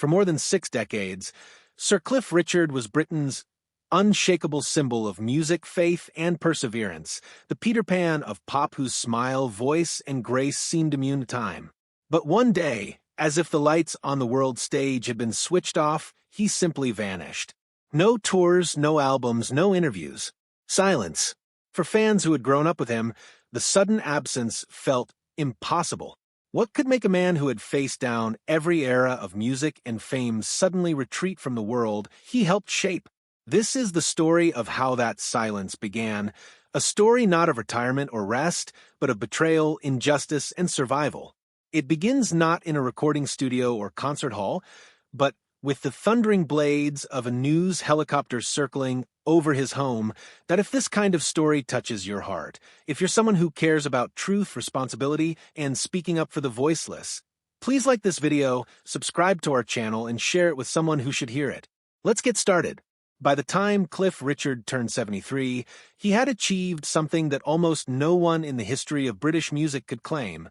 For more than 6 decades, Sir Cliff Richard was Britain's unshakable symbol of music, faith, and perseverance, the Peter Pan of pop whose smile, voice, and grace seemed immune to time. But one day, as if the lights on the world stage had been switched off, he simply vanished. No tours, no albums, no interviews. Silence. For fans who had grown up with him, the sudden absence felt impossible. What could make a man who had faced down every era of music and fame suddenly retreat from the world he helped shape? This is the story of how that silence began, a story not of retirement or rest, but of betrayal, injustice, and survival. It begins not in a recording studio or concert hall, but with the thundering blades of a news helicopter circling over his home. That if this kind of story touches your heart, if you're someone who cares about truth, responsibility, and speaking up for the voiceless, please like this video, subscribe to our channel, and share it with someone who should hear it. Let's get started. By the time Cliff Richard turned 73, he had achieved something that almost no one in the history of British music could claim.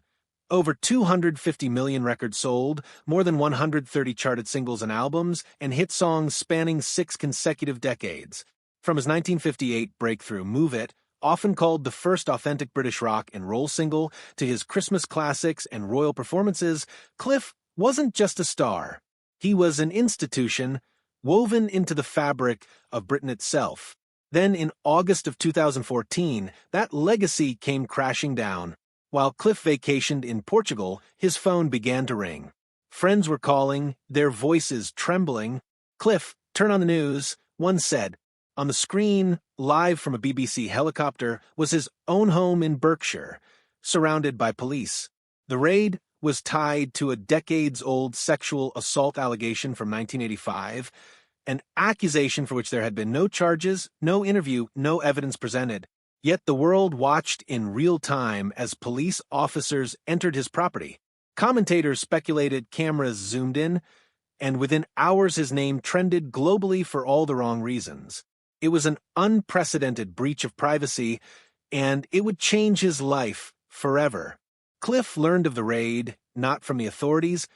Over 250 million records sold, more than 130 charted singles and albums, and hit songs spanning 6 consecutive decades. From his 1958 breakthrough Move It, often called the first authentic British rock and roll single, to his Christmas classics and royal performances, Cliff wasn't just a star. He was an institution woven into the fabric of Britain itself. Then in August of 2014, that legacy came crashing down. While Cliff vacationed in Portugal, his phone began to ring. Friends were calling, their voices trembling. "Cliff, turn on the news," one said. On the screen, live from a BBC helicopter, was his own home in Berkshire, surrounded by police. The raid was tied to a decades-old sexual assault allegation from 1985, an accusation for which there had been no charges, no interview, no evidence presented. Yet the world watched in real time as police officers entered his property. Commentators speculated cameras zoomed in, and within hours his name trended globally for all the wrong reasons. It was an unprecedented breach of privacy, and it would change his life forever. Cliff learned of the raid, not from the authorities,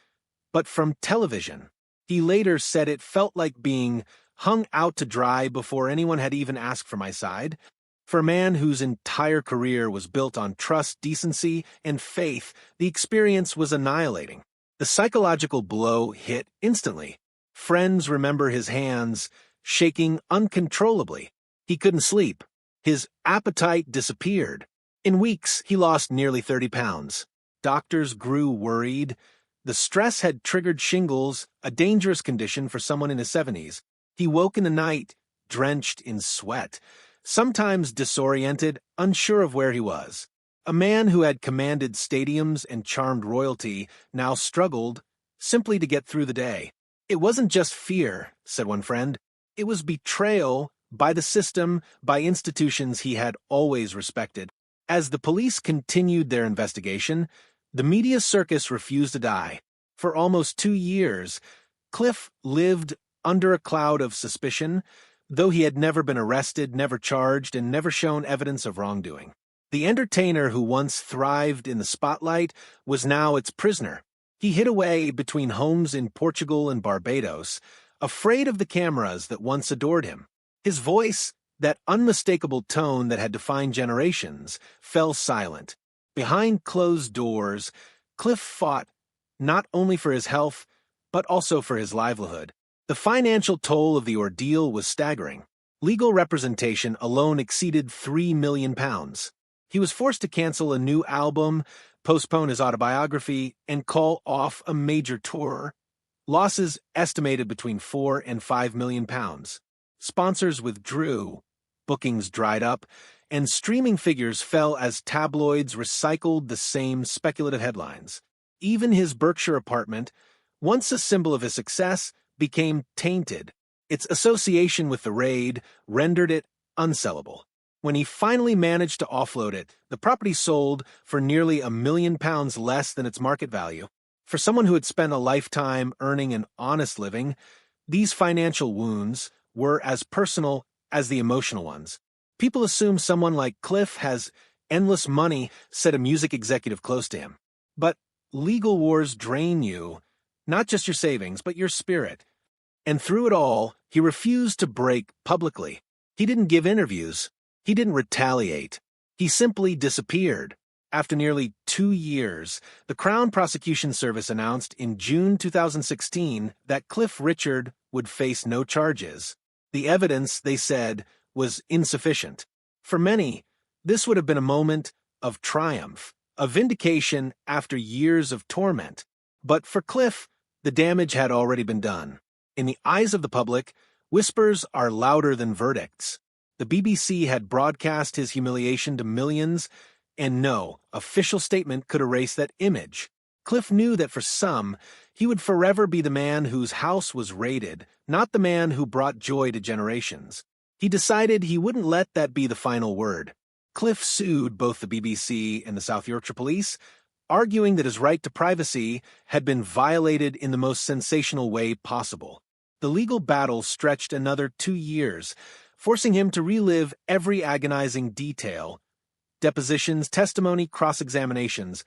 but from television. He later said it felt like being hung out to dry before anyone had even asked for my side. For a man whose entire career was built on trust, decency, and faith, the experience was annihilating. The psychological blow hit instantly. Friends remember his hands shaking uncontrollably. He couldn't sleep. His appetite disappeared. In weeks, he lost nearly 30 pounds. Doctors grew worried. The stress had triggered shingles, a dangerous condition for someone in his 70s. He woke in the night, drenched in sweat, sometimes disoriented, unsure of where he was. A man who had commanded stadiums and charmed royalty now struggled simply to get through the day. "It wasn't just fear," said one friend. "It was betrayal by the system, by institutions he had always respected." As the police continued their investigation, the media circus refused to die. For almost 2 years, Cliff lived under a cloud of suspicion, though he had never been arrested, never charged, and never shown evidence of wrongdoing. The entertainer who once thrived in the spotlight was now its prisoner. He hid away between homes in Portugal and Barbados, afraid of the cameras that once adored him. His voice, that unmistakable tone that had defined generations, fell silent. Behind closed doors, Cliff fought not only for his health, but also for his livelihood. The financial toll of the ordeal was staggering. Legal representation alone exceeded £3 million. He was forced to cancel a new album, postpone his autobiography, and call off a major tour. Losses estimated between £4 and £5 million. Sponsors withdrew, bookings dried up, and streaming figures fell as tabloids recycled the same speculative headlines. Even his Berkshire apartment, once a symbol of his success, became tainted. Its association with the raid rendered it unsellable. When he finally managed to offload it, the property sold for nearly £1 million less than its market value. For someone who had spent a lifetime earning an honest living, these financial wounds were as personal as the emotional ones. "People assume someone like Cliff has endless money," said a music executive close to him. "But legal wars drain you, Not just your savings, but your spirit. And through it all, he refused to break publicly. He didn't give interviews. He didn't retaliate. He simply disappeared. After nearly 2 years, the Crown Prosecution Service announced in June 2016 that Cliff Richard would face no charges. The evidence, they said, was insufficient. For many, this would have been a moment of triumph, a vindication after years of torment. But for Cliff, the damage had already been done. In the eyes of the public, whispers are louder than verdicts. The BBC had broadcast his humiliation to millions, and no official statement could erase that image. Cliff knew that for some, he would forever be the man whose house was raided, not the man who brought joy to generations. He decided he wouldn't let that be the final word. Cliff sued both the BBC and the South Yorkshire Police, arguing that his right to privacy had been violated in the most sensational way possible. The legal battle stretched another 2 years, forcing him to relive every agonizing detail: depositions, testimony, cross-examinations,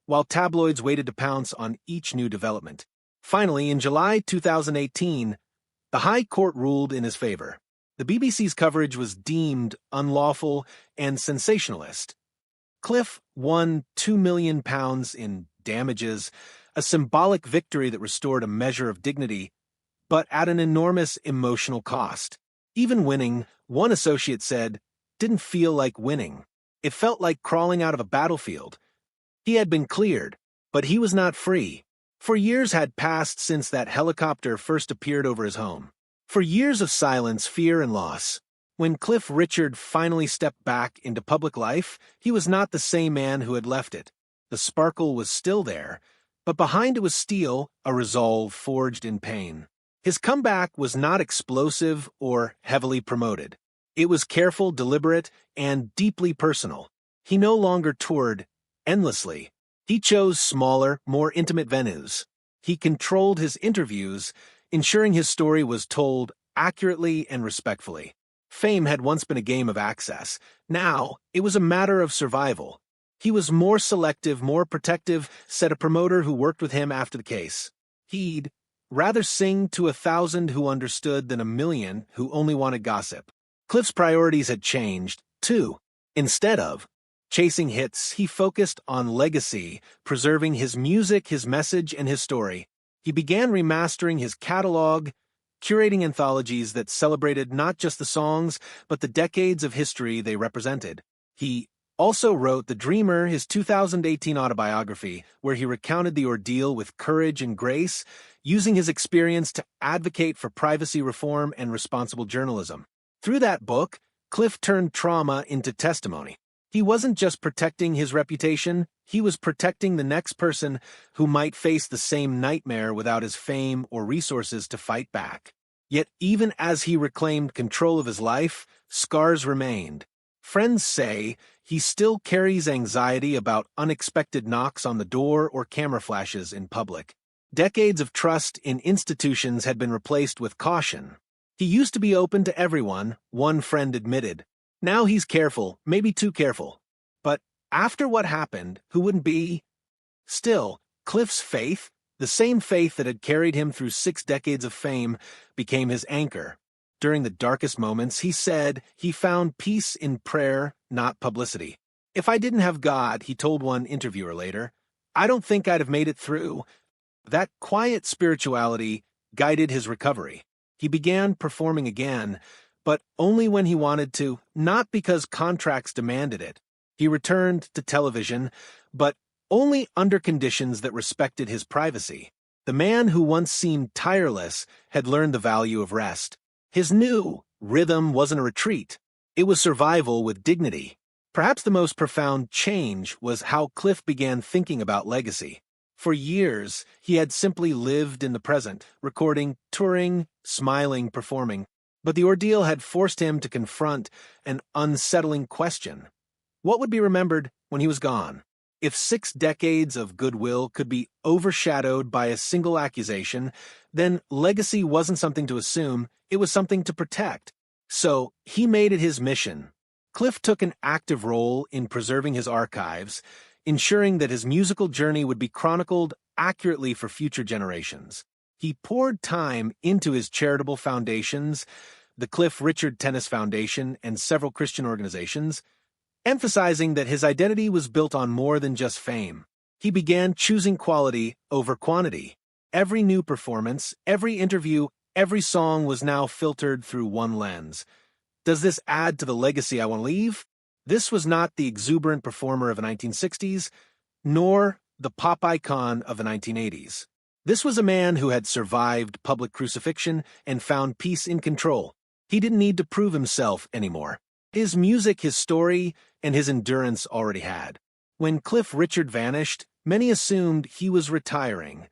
while tabloids waited to pounce on each new development. Finally, in July 2018, the High Court ruled in his favor. The BBC's coverage was deemed unlawful and sensationalist. Cliff won £2 million in damages, a symbolic victory that restored a measure of dignity, but at an enormous emotional cost. Even winning, one associate said, didn't feel like winning. It felt like crawling out of a battlefield. He had been cleared, but he was not free. For years had passed since that helicopter first appeared over his home. For years of silence, fear, and loss. When Cliff Richard finally stepped back into public life, he was not the same man who had left it. The sparkle was still there, but behind it was steel, a resolve forged in pain. His comeback was not explosive or heavily promoted. It was careful, deliberate, and deeply personal. He no longer toured endlessly. He chose smaller, more intimate venues. He controlled his interviews, ensuring his story was told accurately and respectfully. Fame had once been a game of access. Now, it was a matter of survival. He was more selective, more protective, said a promoter who worked with him after the case. He'd rather sing to 1,000 who understood than 1,000,000 who only wanted gossip. Cliff's priorities had changed, too. Instead of chasing hits, he focused on legacy, preserving his music, his message, and his story. He began remastering his catalog, curating anthologies that celebrated not just the songs, but the decades of history they represented. He also wrote The Dreamer, his 2018 autobiography, where he recounted the ordeal with courage and grace, using his experience to advocate for privacy reform and responsible journalism. Through that book, Cliff turned trauma into testimony. He wasn't just protecting his reputation, he was protecting the next person who might face the same nightmare without his fame or resources to fight back. Yet even as he reclaimed control of his life, scars remained. Friends say he still carries anxiety about unexpected knocks on the door or camera flashes in public. Decades of trust in institutions had been replaced with caution. He used to be open to everyone, one friend admitted. Now he's careful, maybe too careful. But after what happened, who wouldn't be? Still, Cliff's faith, the same faith that had carried him through 6 decades of fame, became his anchor. During the darkest moments, he said he found peace in prayer, not publicity. If I didn't have God, he told one interviewer later, I don't think I'd have made it through. That quiet spirituality guided his recovery. He began performing again, but only when he wanted to, not because contracts demanded it. He returned to television, but only under conditions that respected his privacy. The man who once seemed tireless had learned the value of rest. His new rhythm wasn't a retreat. It was survival with dignity. Perhaps the most profound change was how Cliff began thinking about legacy. For years, he had simply lived in the present, recording, touring, smiling, performing. But the ordeal had forced him to confront an unsettling question. What would be remembered when he was gone? If 6 decades of goodwill could be overshadowed by a single accusation, then legacy wasn't something to assume, it was something to protect. So he made it his mission. Cliff took an active role in preserving his archives, ensuring that his musical journey would be chronicled accurately for future generations. He poured time into his charitable foundations, the Cliff Richard Tennis Foundation, and several Christian organizations, emphasizing that his identity was built on more than just fame. He began choosing quality over quantity. Every new performance, every interview, every song was now filtered through one lens. Does this add to the legacy I want to leave? This was not the exuberant performer of the 1960s, nor the pop icon of the 1980s. This was a man who had survived public crucifixion and found peace in control. He didn't need to prove himself anymore. His music, his story, and his endurance already had. When Cliff Richard vanished, many assumed he was retiring,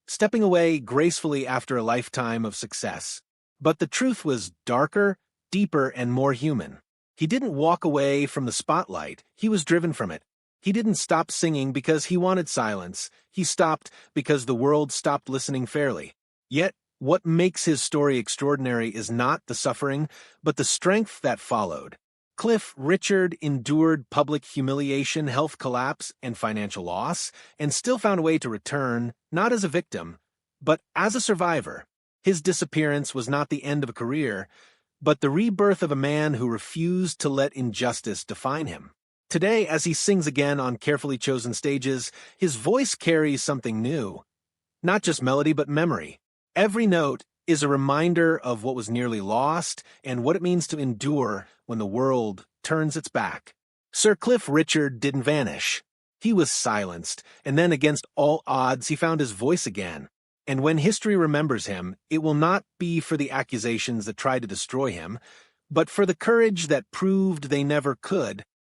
stepping away gracefully after a lifetime of success. But the truth was darker, deeper, and more human. He didn't walk away from the spotlight, he was driven from it. He didn't stop singing because he wanted silence. He stopped because the world stopped listening fairly. Yet, what makes his story extraordinary is not the suffering, but the strength that followed. Cliff Richard endured public humiliation, health collapse, and financial loss, and still found a way to return, not as a victim, but as a survivor. His disappearance was not the end of a career, but the rebirth of a man who refused to let injustice define him. Today, as he sings again on carefully chosen stages, his voice carries something new. Not just melody, but memory. Every note is a reminder of what was nearly lost and what it means to endure when the world turns its back. Sir Cliff Richard didn't vanish. He was silenced, and then against all odds he found his voice again. And when history remembers him, it will not be for the accusations that tried to destroy him, but for the courage that proved they never could.